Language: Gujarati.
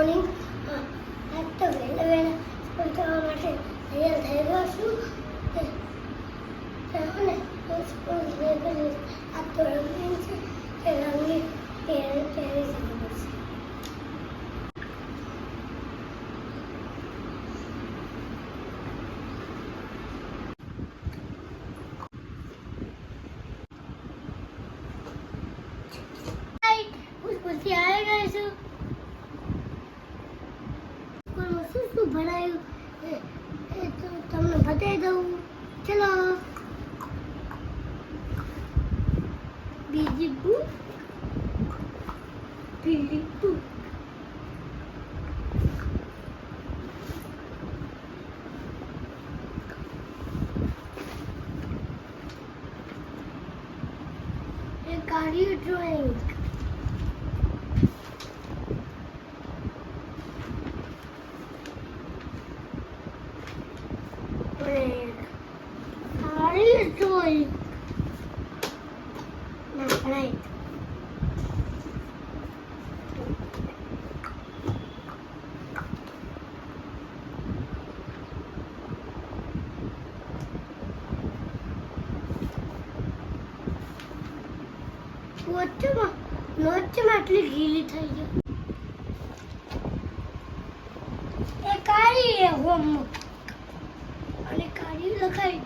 મોર્નિંગ. આજ તો વહેલા વહેલા સ્કૂલ જવા માટે તૈયાર થઈ ગયો છું. ચાલો ને સ્કૂલ જઈ ગઈ. આ તો રંગીન છે કે રંગીન પહેરી જવું પડશે. સ્કૂલથી આવી ગઈ છું. સ્કૂલમાં શું શું ભણાયું એ તો તમને બતાવી દઉં. ચલો. બીજી બુક, પેલી બુક, એ કાઢ્યું ડ્રોઈંગ. Drawing. No, right. નોટમાં આટલી ગીલી થઈ ગઈ. એ કાઢી હોમવર્ક અને કાઢી લખાઈ.